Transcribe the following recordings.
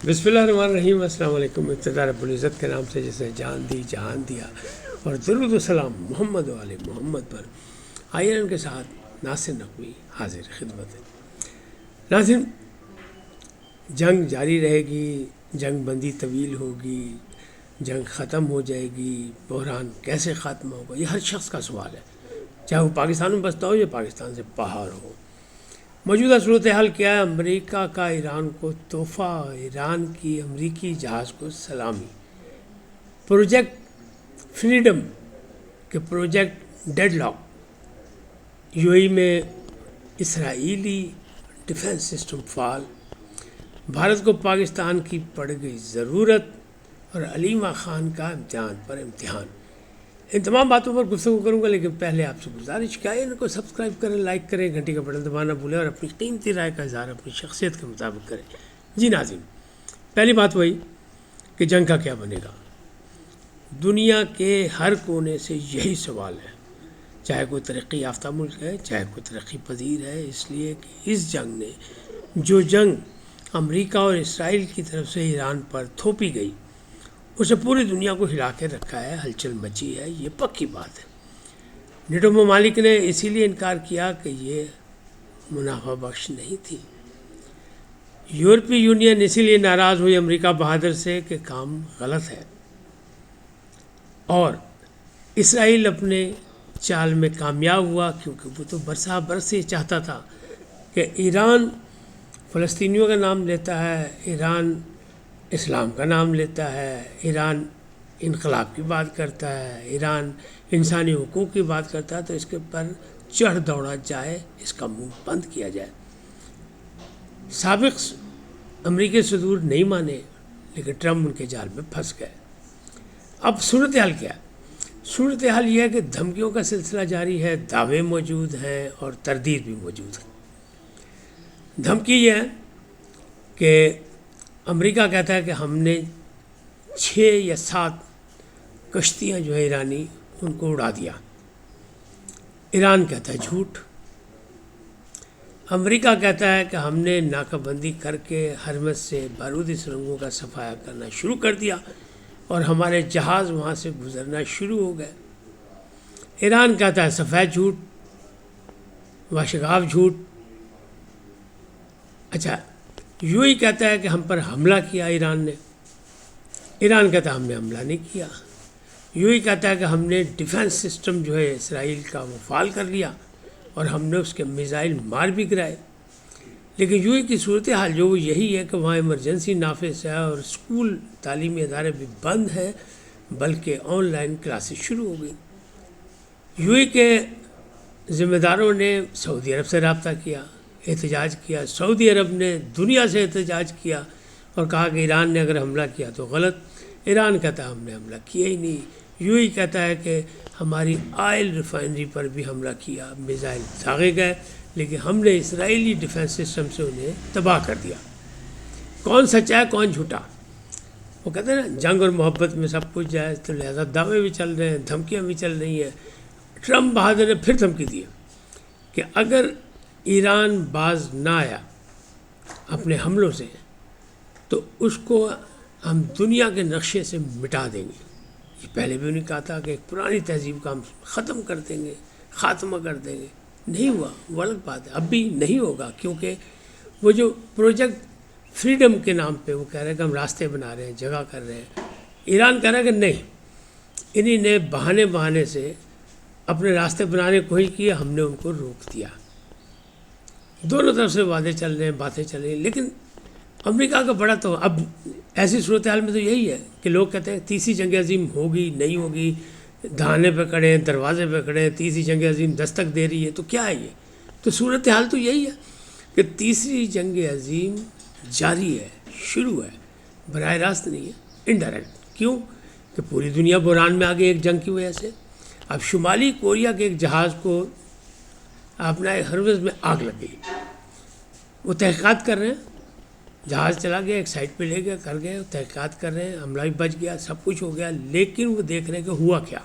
بسم اللہ الرحمن الرحیم۔ السلام علیکم۔ ابتدا رب العزت کے نام سے جس نے جان دی جہان دیا، اور درود و سلام محمد و آل محمد پر۔ آئیے ان کے ساتھ ناصر نقوی حاضر خدمت ہے۔ ناظرین، جنگ جاری رہے گی، جنگ بندی طویل ہوگی، جنگ ختم ہو جائے گی، بحران کیسے ختم ہوگا، یہ ہر شخص کا سوال ہے، چاہے وہ پاکستان میں بستا ہو یا پاکستان سے باہر ہو۔ موجودہ صورتحال کیا ہے؟ امریکہ کا ایران کو تحفہ، ایران کی امریکی جہاز کو سلامی، پروجیکٹ فریڈم کے پروجیکٹ ڈیڈ لاک، یو اے ای میں اسرائیلی ڈیفنس سسٹم فعال، بھارت کو پاکستان کی پڑ گئی ضرورت، اور علیمہ خان کا امتحان پر امتحان۔ ان تمام باتوں پر گفتگو کروں گا، لیکن پہلے آپ سے گزارش کیا ہے، ان کو سبسکرائب کریں، لائک کریں، گھنٹی کا بٹن دبانا بھولیں، اور اپنی قیمتی رائے کا اظہار اپنی شخصیت کے مطابق کریں۔ جی ناظرین، پہلی بات وہی کہ جنگ کا کیا بنے گا۔ دنیا کے ہر کونے سے یہی سوال ہے، چاہے کوئی ترقی یافتہ ملک ہے، چاہے کوئی ترقی پذیر ہے، اس لیے کہ اس جنگ نے جو جنگ امریکہ اور اسرائیل کی طرف سے ایران پر تھوپی گئی، اسے پوری دنیا کو ہلا کے رکھا ہے، ہلچل مچی ہے، یہ پکی بات ہے۔ نیٹو ممالک نے اسی لیے انکار کیا کہ یہ منافع بخش نہیں تھی۔ یورپی یونین اسی لیے ناراض ہوئی امریکہ بہادر سے کہ کام غلط ہے، اور اسرائیل اپنے چال میں کامیاب ہوا، کیونکہ وہ تو برسا برس ہی چاہتا تھا کہ ایران فلسطینیوں کا نام لیتا ہے، ایران اسلام کا نام لیتا ہے، ایران انقلاب کی بات کرتا ہے، ایران انسانی حقوق کی بات کرتا ہے، تو اس کے پر چڑھ دوڑا جائے، اس کا منہ بند کیا جائے۔ سابق امریکی صدور نہیں مانے، لیکن ٹرمپ ان کے جال میں پھنس گئے۔ اب صورتحال کیا ہے؟ صورتحال یہ ہے کہ دھمکیوں کا سلسلہ جاری ہے، دعوے موجود ہیں اور تردید بھی موجود ہے۔ دھمکی یہ ہے کہ امریکہ کہتا ہے کہ ہم نے 6 یا 7 کشتیاں جو ہے ایرانی ان کو اڑا دیا۔ ایران کہتا ہے جھوٹ۔ امریکہ کہتا ہے کہ ہم نے ناکہ بندی کر کے ہرمز سے بارودی سرنگوں کا صفایا کرنا شروع کر دیا، اور ہمارے جہاز وہاں سے گزرنا شروع ہو گئے۔ ایران کہتا ہے سفید جھوٹ، واشگاف جھوٹ۔ اچھا، یوں ہی کہتا ہے کہ ہم پر حملہ کیا ایران نے۔ ایران کہتا ہے ہم نے حملہ نہیں کیا۔ یوں ہی کہتا ہے کہ ہم نے ڈیفنس سسٹم جو ہے اسرائیل کا وہ فعال کر لیا، اور ہم نے اس کے میزائل مار بھی گرائے۔ لیکن یوں ہی کی صورتحال جو وہ یہی ہے کہ وہاں ایمرجنسی نافذ ہے، اور اسکول تعلیمی ادارے بھی بند ہیں، بلکہ آن لائن کلاسز شروع ہو گئی۔ یوں ہی کے ذمہ داروں نے سعودی عرب سے رابطہ کیا، احتجاج کیا۔ سعودی عرب نے دنیا سے احتجاج کیا اور کہا کہ ایران نے اگر حملہ کیا تو غلط۔ ایران کہتا ہے ہم نے حملہ کیا ہی نہیں۔ یوں ہی کہتا ہے کہ ہماری آئل ریفائنری پر بھی حملہ کیا، میزائل داغے گئے، لیکن ہم نے اسرائیلی ڈیفنس سسٹم سے انہیں تباہ کر دیا۔ کون سچا ہے کون جھوٹا؟ وہ کہتے ہیں نا، جنگ اور محبت میں سب کچھ جائز، تو لہذا دعوے بھی چل رہے ہیں، دھمکیاں بھی چل رہی ہیں۔ ٹرمپ بہادر نے پھر دھمکی دی کہ اگر ایران باز نہ آیا اپنے حملوں سے تو اس کو ہم دنیا کے نقشے سے مٹا دیں گے۔ یہ پہلے بھی انہیں کہا تھا کہ ایک پرانی تہذیب کا ہم ختم کر دیں گے، خاتمہ کر دیں گے۔ نہیں ہوا، وہ الگ بات ہے، اب بھی نہیں ہوگا، کیونکہ وہ جو پروجیکٹ فریڈم کے نام پہ وہ کہہ رہے ہیں کہ ہم راستے بنا رہے ہیں، جگہ کر رہے ہیں، ایران کہہ رہا ہے کہ نہیں، انہیں نے بہانے سے اپنے راستے بنانے کو ہی کیا، ہم نے ان کو روک دیا۔ دونوں طرف سے وعدے چل رہے ہیں، باتیں چل رہی ہیں، لیکن امریکہ کا بڑا تو اب ایسی صورتحال میں تو یہی ہے کہ لوگ کہتے ہیں تیسری جنگ عظیم ہوگی نہیں ہوگی، دہانے پہ کھڑے ہیں، دروازے پہ کھڑے ہیں، تیسری جنگ عظیم دستک دے رہی ہے، تو کیا ہے یہ؟ تو صورتحال تو یہی ہے کہ تیسری جنگ عظیم جاری ہے، شروع ہے، براہ راست نہیں ہے، انڈائریکٹ۔ کیوں؟ کہ پوری دنیا بحران میں آ گئی ایک جنگ کی وجہ سے۔ اب شمالی کوریا کے ایک جہاز کو اپنا ہرمز میں آگ لگ گئی، وہ تحقیقات کر رہے ہیں، جہاز چلا گیا، ایک سائٹ پہ لے گیا، کر گئے، تحقیقات کر رہے ہیں، حملہ بھی بچ گیا، سب کچھ ہو گیا، لیکن وہ دیکھ رہے ہیں کہ ہوا کیا۔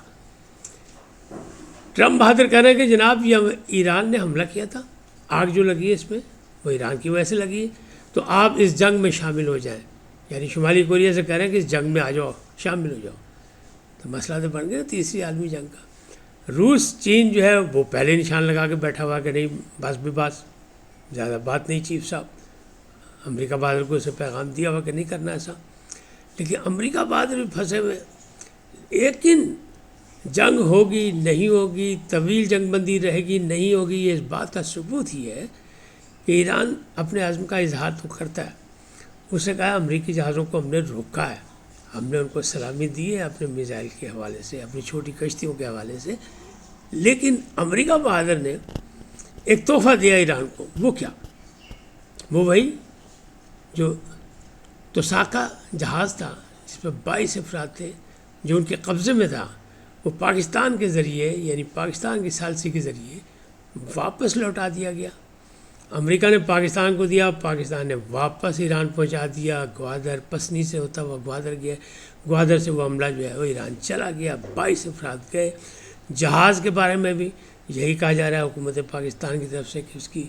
ٹرمپ بہادر کہہ رہے ہیں کہ جناب یہ ایران نے حملہ کیا تھا، آگ جو لگی ہے اس میں وہ ایران کی وجہ سے لگی ہے، تو آپ اس جنگ میں شامل ہو جائیں۔ یعنی شمالی کوریا سے کہہ رہے ہیں کہ اس جنگ میں آ جاؤ، شامل ہو جاؤ، تو مسئلہ تو بن گیا تیسری عالمی جنگ کا۔ روس چین جو ہے وہ پہلے نشان لگا کے بیٹھا ہوا کہ نہیں بس بھی بس، زیادہ بات نہیں چیف صاحب۔ امریکہ بہادر کو اسے پیغام دیا ہوا کہ نہیں کرنا ایسا، لیکن امریکہ بہادر بھی پھنسے ہوئے۔ لیکن جنگ ہوگی نہیں ہوگی، طویل جنگ بندی رہے گی نہیں ہوگی، یہ اس بات کا ثبوت ہی ہے کہ ایران اپنے عزم کا اظہار تو کرتا ہے۔ اس نے کہا امریکی جہازوں کو ہم نے روکا ہے، ہم نے ان کو سلامی دی ہے اپنے میزائل کے حوالے سے، اپنی چھوٹی کشتیوں کے حوالے سے، لیکن امریکہ بہادر نے ایک تحفہ دیا ایران کو۔ وہ کیا؟ وہ وہی جو توساکا جہاز تھا جس پہ 22 افراد تھے، جو ان کے قبضے میں تھا، وہ پاکستان کے ذریعے یعنی پاکستان کی ثالثی کے ذریعے واپس لوٹا دیا گیا۔ امریکہ نے پاکستان کو دیا، پاکستان نے واپس ایران پہنچا دیا۔ گوادر پسنی سے ہوتا ہوا گوادر گیا، گوادر سے وہ عملہ جو ہے وہ ایران چلا گیا، 22 افراد گئے۔ جہاز کے بارے میں بھی یہی کہا جا رہا ہے حکومت پاکستان کی طرف سے کہ اس کی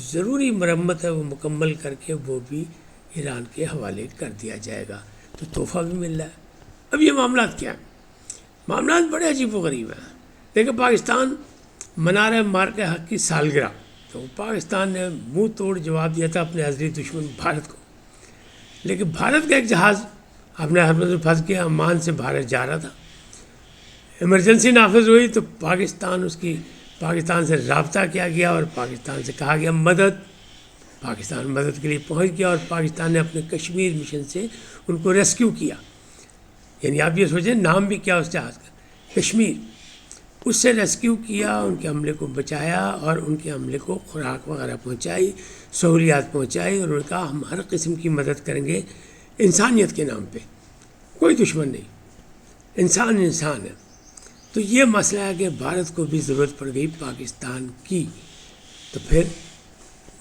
ضروری مرمت ہے وہ مکمل کر کے وہ بھی ایران کے حوالے کر دیا جائے گا، تو تحفہ بھی مل رہا ہے۔ اب یہ معاملات کیا ہیں؟ معاملات بڑے عجیب و غریب ہیں۔ دیکھیں پاکستان منا رہے مارکہ حق کی سالگرہ، تو پاکستان نے منہ توڑ جواب دیا تھا اپنے ازلی دشمن بھارت کو، لیکن بھارت کا ایک جہاز اپنے حرمت میں پھنس گیا، عمان سے بھارت جا رہا تھا، ایمرجنسی نافذ ہوئی تو پاکستان سے رابطہ کیا گیا اور پاکستان سے کہا گیا مدد۔ پاکستان مدد کے لیے پہنچ گیا اور پاکستان نے اپنے کشمیر مشن سے ان کو ریسکیو کیا۔ یعنی آپ یہ سوچیں نام بھی کیا اس جہاز کا، کشمیر، اس سے ریسکیو کیا، ان کے عملے کو بچایا اور ان کے عملے کو خوراک وغیرہ پہنچائی، سہولیات پہنچائی، اور انہوں نے کہا ہم ہر قسم کی مدد کریں گے انسانیت کے نام پہ، کوئی دشمن نہیں، انسان ہے۔ تو یہ مسئلہ ہے کہ بھارت کو بھی ضرورت پڑ گئی پاکستان کی، تو پھر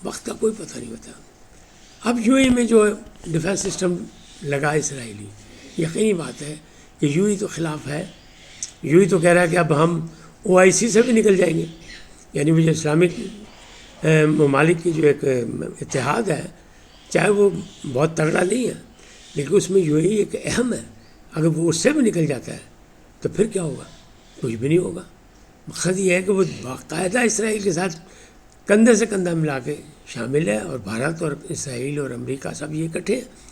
وقت کا کوئی پتہ نہیں ہوتا۔ اب یو اے میں جو ڈیفنس سسٹم لگا اسرائیلی، یقینی بات ہے کہ یو اے تو خلاف ہے، یو اے تو کہہ رہا ہے کہ اب ہم OIC سے بھی نکل جائیں گے، یعنی وہ جو اسلامک ممالک کی جو ایک اتحاد ہے، چاہے وہ بہت تگڑا نہیں ہے لیکن اس میں یو اے ایک اہم ہے، اگر وہ اس سے بھی نکل جاتا ہے تو پھر کیا ہوگا؟ کچھ بھی نہیں ہوگا۔ مقصد یہ ہے کہ وہ باقاعدہ اسرائیل کے ساتھ کندھے سے کندھا ملا کے شامل ہے، اور بھارت اور اسرائیل اور امریکہ سب یہ اکٹھے ہیں،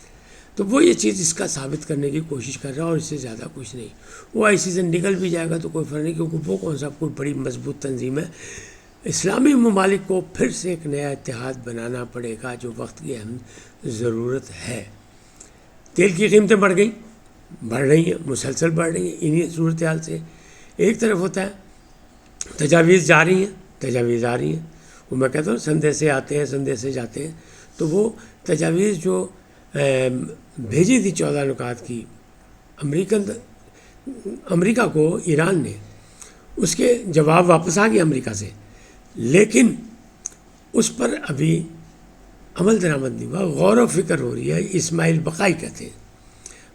تو وہ یہ چیز اس کا ثابت کرنے کی کوشش کر رہا ہے، اور اس سے زیادہ کچھ نہیں۔ OIC سے نکل بھی جائے گا تو کوئی فرق نہیں، کیونکہ وہ کون سا کوئی بڑی مضبوط تنظیم ہے۔ اسلامی ممالک کو پھر سے ایک نیا اتحاد بنانا پڑے گا، جو وقت کی اہم ضرورت ہے۔ تیل کی قیمتیں بڑھ رہی ہیں، مسلسل بڑھ رہی ہیں، انہی صورتحال سے ایک طرف ہوتا ہے تجاویز جا رہی ہیں، تجاویز آ رہی ہیں، وہ میں کہتا ہوں سندے سے آتے ہیں، سندے سے جاتے ہیں، تو وہ تجاویز جو بھیجی تھی 14 نکات کی امریکہ کو ایران نے، اس کے جواب واپس آ گیا امریکہ سے، لیکن اس پر ابھی عمل درآمد نہیں ہوا، غور و فکر ہو رہی ہے۔ اسماعیل بقائی کہتے ہیں،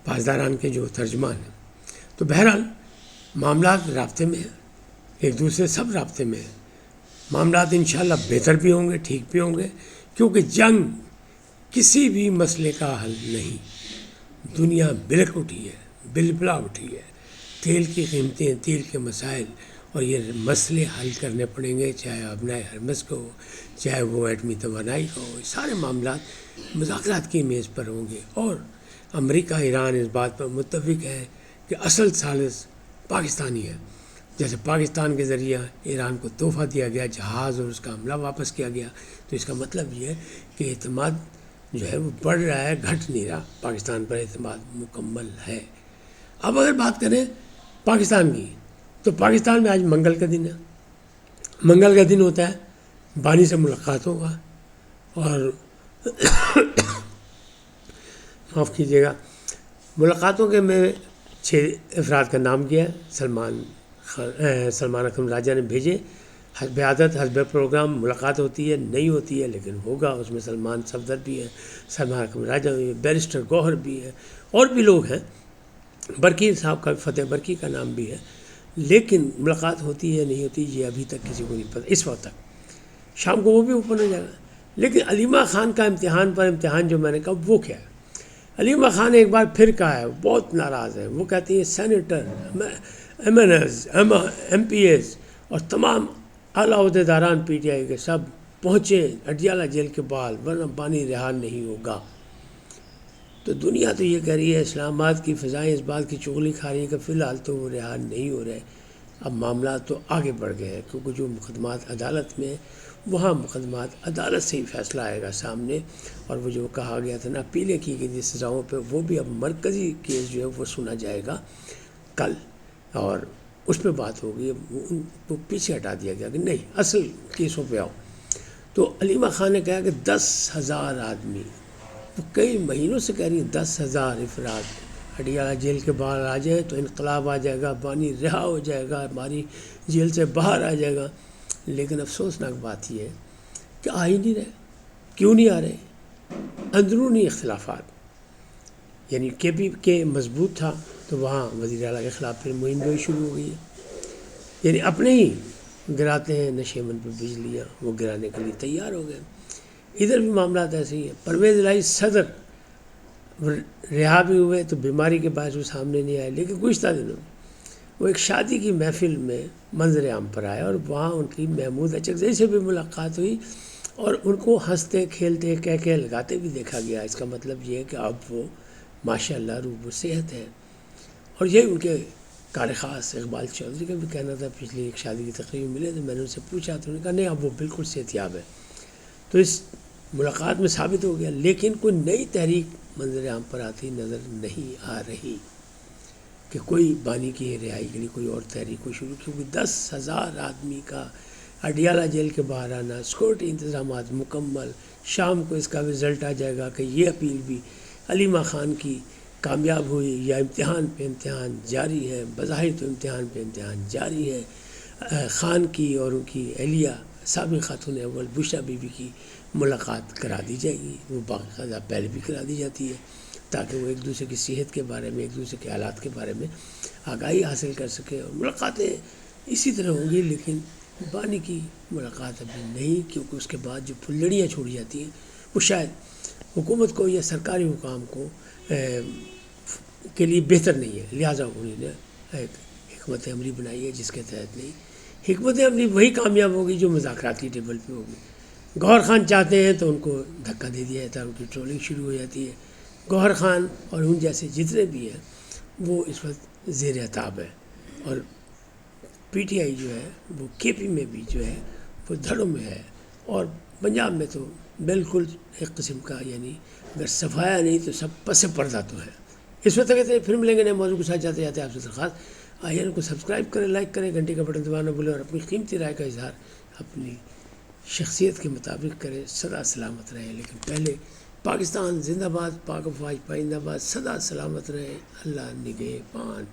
پاسداران کے جو ترجمان ہیں۔ تو بہرحال معاملات رابطے میں ہیں، ایک دوسرے سب رابطے میں ہیں، معاملات انشاءاللہ بہتر بھی ہوں گے، ٹھیک بھی ہوں گے، کیونکہ جنگ کسی بھی مسئلے کا حل نہیں۔ دنیا بلک اٹھی ہے، بلبلا اٹھی ہے، تیل کی قیمتیں، تیل کے مسائل، اور یہ مسئلے حل کرنے پڑیں گے، چاہے ابنائے ہرمز کا ہو، چاہے وہ ایٹمی توانائی کا ہو، سارے معاملات مذاکرات کی میز پر ہوں گے۔ اور امریکہ ایران اس بات پر متفق ہے کہ اصل ثالث پاکستانی ہے۔ جیسے پاکستان کے ذریعہ ایران کو تحفہ دیا گیا، جہاز اور اس کا حملہ واپس کیا گیا، تو اس کا مطلب یہ ہے کہ اعتماد جو ہے وہ بڑھ رہا ہے، گھٹ نہیں رہا، پاکستان پر اعتماد مکمل ہے۔ اب اگر بات کریں پاکستان کی، تو پاکستان میں آج منگل کا دن ہے، منگل کا دن ہوتا ہے بانی سے ملاقاتوں کا، اور معاف کیجیے گا، ملاقاتوں کے میں 6 افراد کا نام کیا ہے، سلمان اکرم راجہ نے بھیجے، حسب عادت حسب پروگرام ملاقات ہوتی ہے، نہیں ہوتی ہے لیکن ہوگا، اس میں سلمان صفدر بھی ہے، سلمان اکرم راجہ بھی ہے، بیرسٹر گوہر بھی ہے، اور بھی لوگ ہیں، برکی صاحب کا، فتح برکی کا نام بھی ہے، لیکن ملاقات ہوتی ہے نہیں ہوتی یہ ابھی تک کسی کو نہیں پتہ، اس وقت تک۔ شام کو وہ بھی اوپن ہو جائے گا۔ لیکن علیمہ خان کا امتحان پر امتحان جو میں نے کہا وہ کیا ہے؟ علیمہ خان نے ایک بار پھر کہا ہے، بہت ناراض ہے، وہ کہتی ہیں senator, MNAs, MPAs اور تمام اعلیٰ عہدیداران پی ٹی آئی کے سب پہنچیں اڈیالہ جیل کے باہر، ورنہ بانی رہا نہیں ہوگا۔ تو دنیا تو یہ کہہ رہی ہے، اسلام آباد کی فضائیں اس بات کی چغلی کھا رہی ہیں کہ فی الحال تو وہ رہا نہیں ہو رہے۔ اب معاملات تو آگے بڑھ گئے ہیں، کیونکہ جو مقدمات عدالت میں، وہاں مقدمات عدالت سے ہی فیصلہ آئے گا سامنے، اور وہ جو کہا گیا تھا نا اپیلیں کی گئی تھی سزاؤں پہ، وہ بھی اب مرکزی کیس جو ہے وہ سنا جائے گا کل، اور اس پہ بات ہوگی۔ ان کو پیچھے ہٹا دیا گیا کہ نہیں، اصل کیسوں پہ آؤ۔ تو علیمہ خان نے کہا کہ 10,000 آدمی، وہ کئی مہینوں سے کہہ رہی ہیں 10,000 افراد اڈیالہ جیل کے باہر آ جائے تو انقلاب آ جائے گا، بانی رہا ہو جائے گا، ہماری جیل سے باہر آ جائے گا۔ لیکن افسوسناک بات یہ ہے کہ آ ہی نہیں رہے۔ کیوں نہیں آ رہے؟ اندرونی اختلافات، یعنی کے پی کے مضبوط تھا تو وہاں وزیر اعلیٰ کے خلاف پھر مہم گوئی شروع ہو گئی ہے، یعنی اپنے ہی گراتے ہیں نشیمن پہ بجلیاں، وہ گرانے کے لیے تیار ہو گئے۔ ادھر بھی معاملات ایسے ہی ہیں۔ پرویز الہی صدر رہا بھی ہوئے تو بیماری کے باعث وہ سامنے نہیں آئے، لیکن گزشتہ دنوں میں وہ ایک شادی کی محفل میں منظر عام پر آئے، اور وہاں ان کی محمود اچکزئی سے بھی ملاقات ہوئی، اور ان کو ہنستے کھیلتے کہہ لگاتے بھی دیکھا گیا۔ اس کا مطلب یہ ہے کہ اب وہ ماشاء اللہ روب و صحت ہے۔ اور یہی ان کے کار خاص اقبال چودھری کا بھی کہنا تھا، پچھلی ایک شادی کی تقریب ملے تو میں نے ان سے پوچھا تو انہوں نے کہا نہیں، اب وہ بالکل صحت یاب ہے۔ تو اس ملاقات میں ثابت ہو گیا، لیکن کوئی نئی تحریک منظر عام پر آتی نظر نہیں آ رہی کہ کوئی بانی کی رہائی کے لیے کوئی اور تحریک کو شروع، کیونکہ 10,000 آدمی کا اڈیالہ جیل کے باہر آنا، سیکورٹی انتظامات مکمل، شام کو اس کا رزلٹ آ جائے گا کہ یہ اپیل بھی علیمہ خان کی کامیاب ہوئی یا امتحان پہ امتحان جاری ہے۔ بظاہر تو امتحان پہ امتحان جاری ہے۔ خان کی اور ان کی اہلیہ سابق خاتون اول بشریٰ بی بی کی ملاقات کرا دی جائے گی، وہ باقاعدہ پہلے بھی کرا دی جاتی ہے، تاکہ وہ ایک دوسرے کی صحت کے بارے میں، ایک دوسرے کے حالات کے بارے میں آگاہی حاصل کر سکے، اور ملاقاتیں اسی طرح ہوں گی۔ لیکن بانی کی ملاقات ابھی نہیں، کیونکہ اس کے بعد جو پھلڑیاں چھوڑی جاتی ہیں وہ شاید حکومت کو یا سرکاری حکام کو کے لیے بہتر نہیں ہے، لہٰذا انہوں نے ایک حکمت عملی بنائی ہے جس کے تحت نہیں، حکمت عملی وہی کامیاب ہوگی جو مذاکراتی ٹیبل پہ ہوگی۔ گوہر خان چاہتے ہیں تو ان کو دھکا دے دیا جاتا ہے، ان کی ٹرولنگ شروع ہو جاتی ہے۔ گوہر خان اور ان جیسے جتنے بھی ہیں وہ اس وقت زیر عتاب ہے، اور پی ٹی آئی جو ہے وہ کے پی میں بھی جو ہے وہ دھڑوں میں ہے، اور پنجاب میں تو بالکل ایک قسم کا، یعنی اگر صفایا نہیں تو سب پس پردہ تو ہے۔ اس وقت کہتے ہیں پھر ملیں گے نئے موضوع کے ساتھ، جاتے جاتے آپ سے درخواست آئیے ان کو سبسکرائب کریں، لائک کریں، گھنٹی کا بٹن دبانا نہ بھولیں، اور اپنی قیمتی رائے کا اظہار اپنی شخصیت کے مطابق کریں۔ سدا سلامت رہیں، لیکن پہلے پاکستان زندہ باد، پاک افواج پائندہ باد، سدا سلامت رہیں، اللہ نگہبان۔